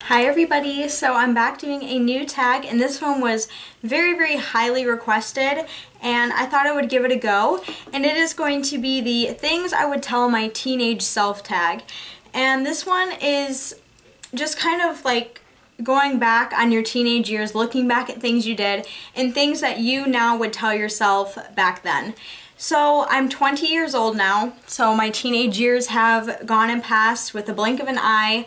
Hi everybody, so I'm back doing a new tag and this one was very highly requested and I thought I would give it a go, and it is going to be the things I would tell my teenage self tag. And this one is just kind of like going back on your teenage years, looking back at things you did and things that you now would tell yourself back then. So I'm 20 years old now, so my teenage years have gone and passed with a blink of an eye.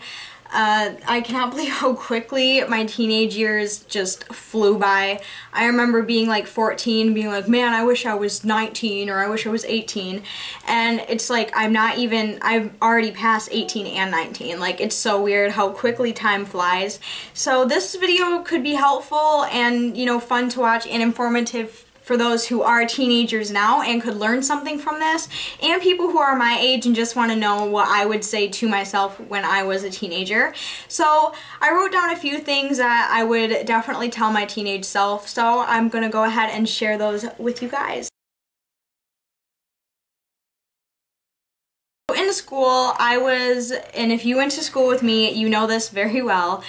I cannot believe how quickly my teenage years just flew by. I remember being like 14, being like, man, I wish I was 19 or I wish I was 18. And it's like I've already passed 18 and 19. Like, it's so weird how quickly time flies. So this video could be helpful and, you know, fun to watch and informative for those who are teenagers now and could learn something from this, and people who are my age and just want to know what I would say to myself when I was a teenager. So I wrote down a few things that I would definitely tell my teenage self, so I'm gonna go ahead and share those with you guys. In school, and if you went to school with me, you know this very well.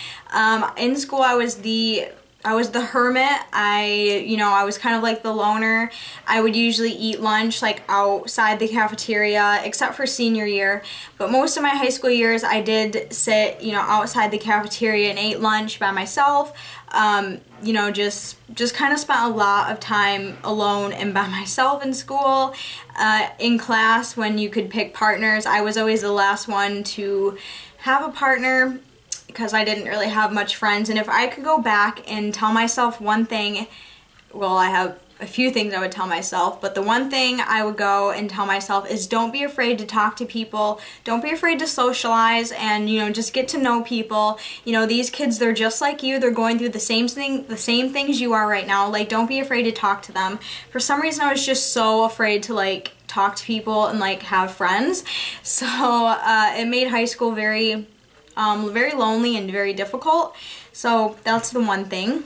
In school, I was the hermit. I was kind of like the loner. I would usually eat lunch like outside the cafeteria, except for senior year. But most of my high school years, I did sit, outside the cafeteria and ate lunch by myself. Just kind of spent a lot of time alone and by myself in school. In class, when you could pick partners, I was always the last one to have a partner, because I didn't really have much friends. And if I could go back and tell myself one thing, well, I have a few things I would tell myself, but the one thing I would go and tell myself is don't be afraid to talk to people, don't be afraid to socialize, and just get to know people. These kids, they're just like you, they're going through the same things you are right now. Like, don't be afraid to talk to them. For some reason, I was just so afraid to like talk to people and like have friends, so it made high school very lonely and very difficult. So that's the one thing.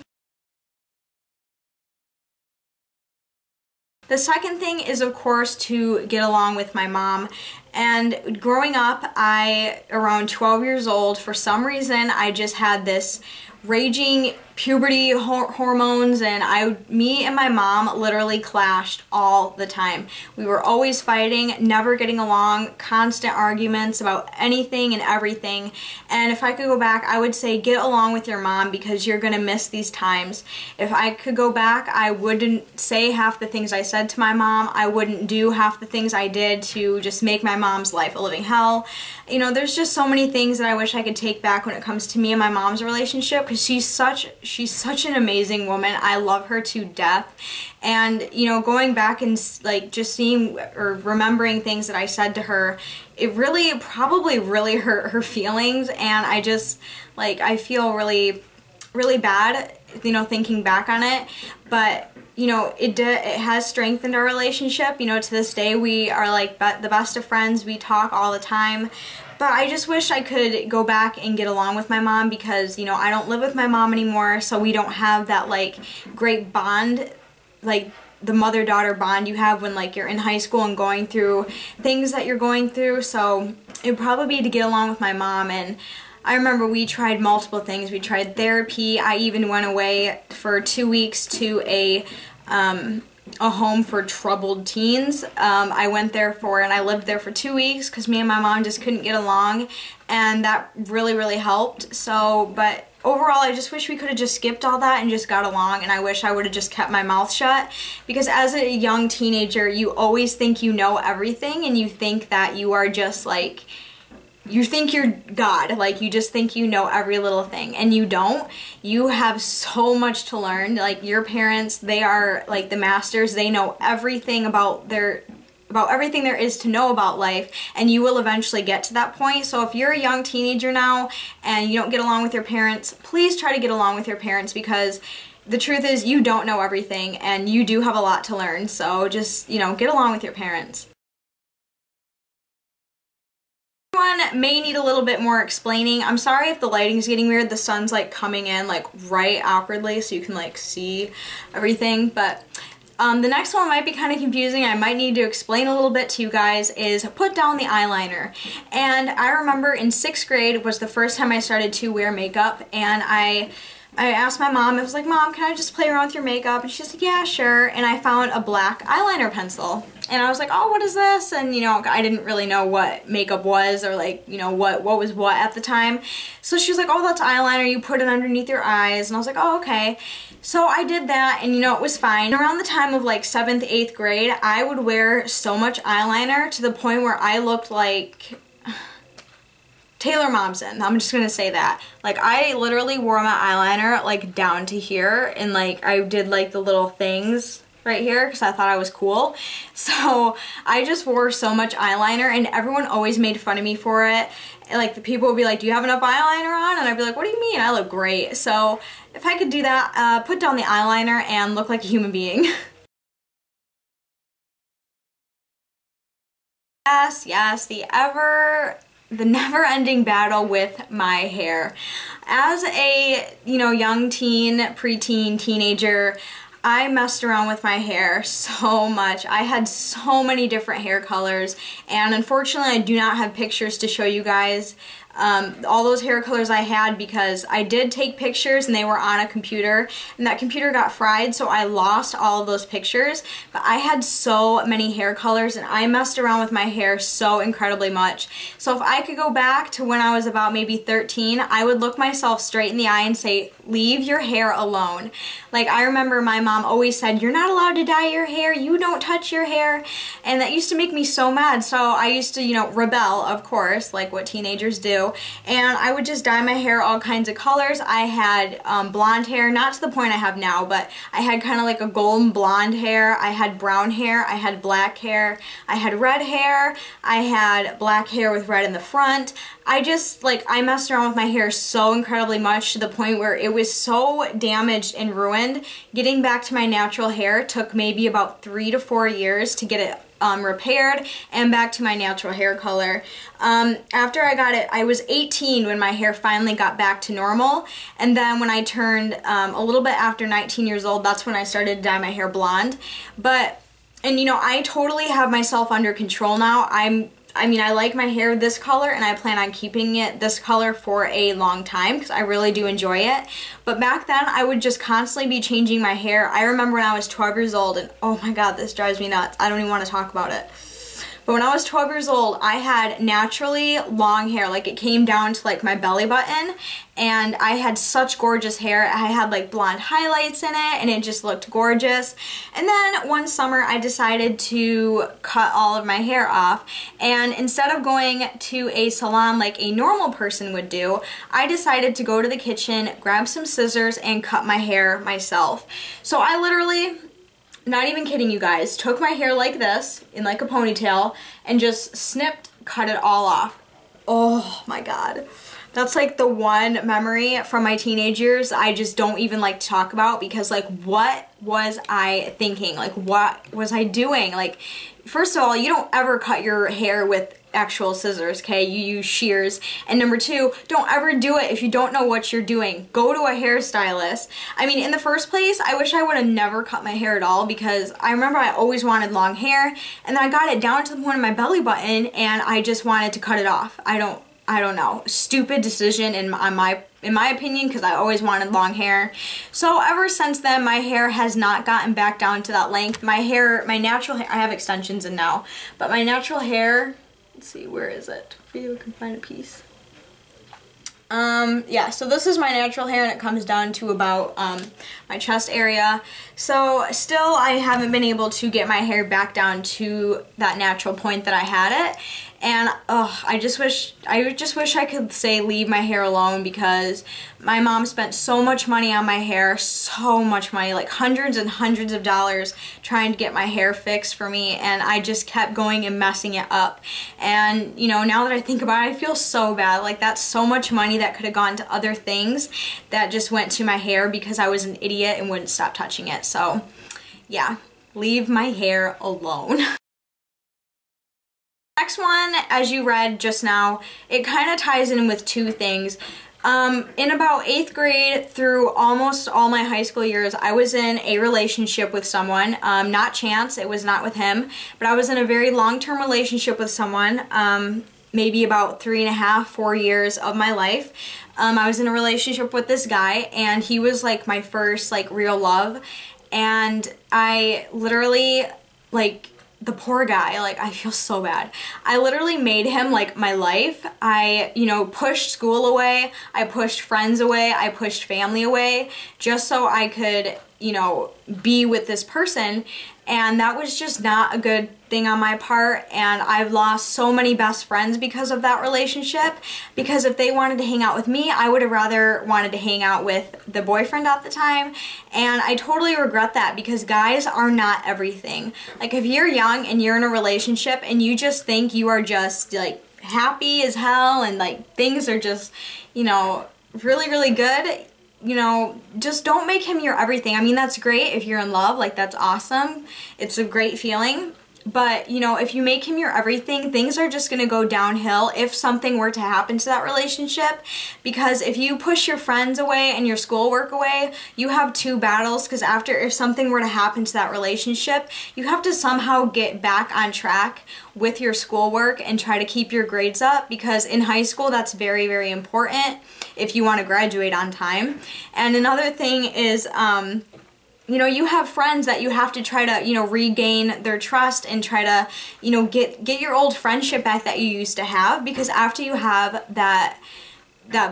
The second thing is, of course, to get along with my mom. And growing up, around 12 years old, for some reason, I just had this raging puberty hormones, and me and my mom literally clashed all the time. We were always fighting, never getting along, constant arguments about anything and everything. And if I could go back, I would say get along with your mom, because you're gonna miss these times. If I could go back, I wouldn't say half the things I said to my mom. I wouldn't do half the things I did to just make my mom's life a living hell. There's just so many things that I wish I could take back when it comes to me and my mom's relationship, because she's such an amazing woman. I love her to death. And going back and like just seeing or remembering things that I said to her, it probably really hurt her feelings, and I feel really bad thinking back on it. But it has strengthened our relationship. To this day, we are like the best of friends. We talk all the time. But I just wish I could go back and get along with my mom, because I don't live with my mom anymore, so we don't have that like great bond, like the mother-daughter bond you have when like you're in high school and going through things that you're going through. So it'd probably be to get along with my mom. And I remember we tried multiple things. We tried therapy. I even went away for 2 weeks to a home for troubled teens. I went there and I lived there for 2 weeks because me and my mom just couldn't get along, and that really helped. So, but overall, I just wish we could have just skipped all that and just got along, and I wish I would have just kept my mouth shut, because as a young teenager, you always think you know everything, and you think that you are just like, you think you're God, like you just think you know every little thing, and you don't. You have so much to learn. Like, your parents, they are like the masters. They know everything about everything there is to know about life, and you will eventually get to that point. So if you're a young teenager now and you don't get along with your parents, please try to get along with your parents, because the truth is you don't know everything and you do have a lot to learn. So just, get along with your parents. One may need a little bit more explaining. I'm sorry if the lighting's getting weird. The sun's like coming in like right awkwardly, so you can like see everything. But The next one might be kind of confusing. I might need to explain a little bit to you guys is put down the eyeliner. And I remember in 6th grade was the first time I started to wear makeup, and I asked my mom, I was like, Mom, can I just play around with your makeup? And she's like, yeah, sure. And I found a black eyeliner pencil. And I was like, oh, what is this? And, you know, I didn't really know what makeup was or, like, you know, what was what at the time. So she was like, oh, that's eyeliner. You put it underneath your eyes. And I was like, oh, okay. So I did that, and, you know, it was fine. Around the time of, like, 7th, 8th grade, I would wear so much eyeliner to the point where I looked like Taylor Momsen. I'm just gonna say that. Like, I literally wore my eyeliner like down to here, and like I did like the little things right here because I thought I was cool. So I just wore so much eyeliner, and everyone always made fun of me for it. And, like, the people would be like, do you have enough eyeliner on? And I'd be like, what do you mean? I look great. So if I could do that, put down the eyeliner and look like a human being. Yes, the never-ending battle with my hair. As a, you know, young teen, preteen, teenager, I messed around with my hair so much. I had so many different hair colors, and unfortunately I do not have pictures to show you guys all those hair colors I had, because I did take pictures and they were on a computer, and that computer got fried, so I lost all of those pictures. But I had so many hair colors, and I messed around with my hair so incredibly much. So if I could go back to when I was about maybe 13, I would look myself straight in the eye and say, leave your hair alone. Like, I remember my mom always said, you're not allowed to dye your hair, you don't touch your hair, and that used to make me so mad. So I used to, you know, rebel, of course, like what teenagers do, and I would just dye my hair all kinds of colors. I had blonde hair, not to the point I have now, but I had kind of like a golden blonde hair, I had brown hair, I had black hair, I had red hair, I had black hair with red in the front. I just, like, I messed around with my hair so incredibly much to the point where it was so damaged and ruined. Getting back to my natural hair took maybe about 3 to 4 years to get it repaired and back to my natural hair color. After I got it, I was 18 when my hair finally got back to normal, and then when I turned a little bit after 19 years old, that's when I started to dye my hair blonde. And you know, I totally have myself under control now. I mean, I like my hair this color, and I plan on keeping it this color for a long time because I really do enjoy it. But back then, I would just constantly be changing my hair. I remember when I was 12 years old, and oh my god, this drives me nuts. I don't even want to talk about it. But when I was 12 years old, I had naturally long hair. Like, it came down to like my belly button, and I had such gorgeous hair. I had like blonde highlights in it, and it just looked gorgeous. And then one summer I decided to cut all of my hair off, and instead of going to a salon like a normal person would do, I decided to go to the kitchen, grab some scissors, and cut my hair myself. So I literally, not even kidding you guys, took my hair like this, in like a ponytail, and just snipped, cut it all off. Oh my god. That's like the one memory from my teenage years I just don't even like to talk about, because like, what was I thinking? Like, what was I doing? Like, first of all, you don't ever cut your hair with actual scissors, okay? You use shears. And number two, don't ever do it if you don't know what you're doing. Go to a hairstylist. I mean, in the first place, I wish I would have never cut my hair at all, because I remember I always wanted long hair, and then I got it down to the point of my belly button, and I just wanted to cut it off. I don't know. Stupid decision in my opinion, because I always wanted long hair. So ever since then, my hair has not gotten back down to that length. My natural hair, I have extensions in now, but my natural hair, let's see, where is it? If you can find a piece. Yeah, so this is my natural hair, and it comes down to about my chest area. So still, I haven't been able to get my hair back down to that natural point that I had it. And I just wish I could say leave my hair alone, because my mom spent so much money on my hair, so much money, like hundreds and hundreds of dollars trying to get my hair fixed for me, and I just kept going and messing it up. And you know, now that I think about it, I feel so bad. Like, that's so much money that could have gone to other things that just went to my hair because I was an idiot and wouldn't stop touching it. So yeah, leave my hair alone. Next one, as you read just now, it kind of ties in with two things. In about 8th grade through almost all my high school years, I was in a relationship with someone. Not chance, it was not with him, but I was in a very long-term relationship with someone, maybe about 3.5, 4 years of my life. I was in a relationship with this guy, and he was like my first like real love, and I literally, like, the poor guy, like, I feel so bad. I literally made him like my life. I, you know, pushed school away, I pushed friends away, I pushed family away just so I could, you know, be with this person, and that was just not a good thing on my part, and I've lost so many best friends because of that relationship, because if they wanted to hang out with me, I would have rather wanted to hang out with the boyfriend at the time, and I totally regret that because guys are not everything. Like, if you're young and you're in a relationship and you just think you are just like happy as hell and like things are just, you know, really, really good, you know, just don't make him your everything. I mean, that's great if you're in love, like, that's awesome. It's a great feeling. But, you know, if you make him your everything, things are just gonna go downhill if something were to happen to that relationship. Because if you push your friends away and your schoolwork away, you have two battles, because if something were to happen to that relationship, you have to somehow get back on track with your schoolwork and try to keep your grades up, because in high school that's very, very important if you want to graduate on time. And another thing is, you know, you have friends that you have to try to, you know, regain their trust and try to, you know, get your old friendship back that you used to have, because after you have that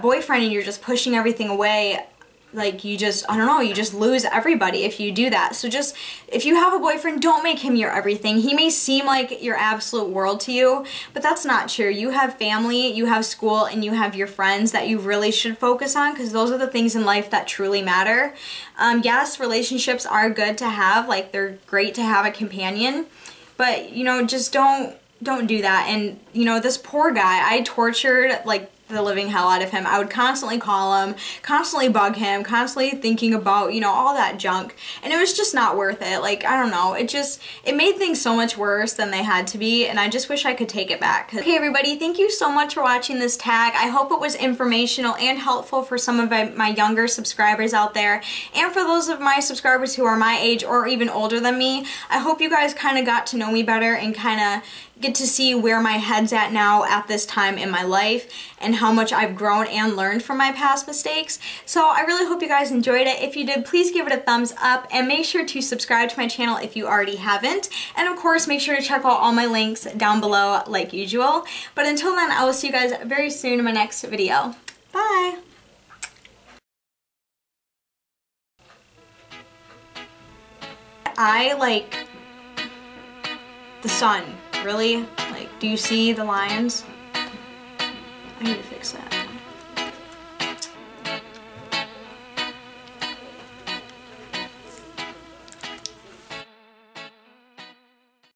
boyfriend and you're just pushing everything away, like, you just, I don't know, you just lose everybody if you do that. So just, if you have a boyfriend, don't make him your everything. He may seem like your absolute world to you, but that's not true. You have family, you have school, and you have your friends that you really should focus on, because those are the things in life that truly matter. Yes, relationships are good to have, like, they're great to have a companion, but, you know, just don't do that. And, you know, this poor guy, I tortured, like, the living hell out of him. I would constantly call him, constantly bug him, constantly thinking about, you know, all that junk, and it was just not worth it. Like, I don't know, it made things so much worse than they had to be, and I just wish I could take it back. Okay, everybody, thank you so much for watching this tag. I hope it was informational and helpful for some of my younger subscribers out there, and for those of my subscribers who are my age or even older than me. I hope you guys kind of got to know me better and kind of get to see where my head's at now at this time in my life, and how much I've grown and learned from my past mistakes. So I really hope you guys enjoyed it. If you did, please give it a thumbs up, and make sure to subscribe to my channel if you already haven't. And of course, make sure to check out all my links down below like usual. But until then, I will see you guys very soon in my next video. Bye! I like the sun. Really? Like, do you see the lines? I need to fix that.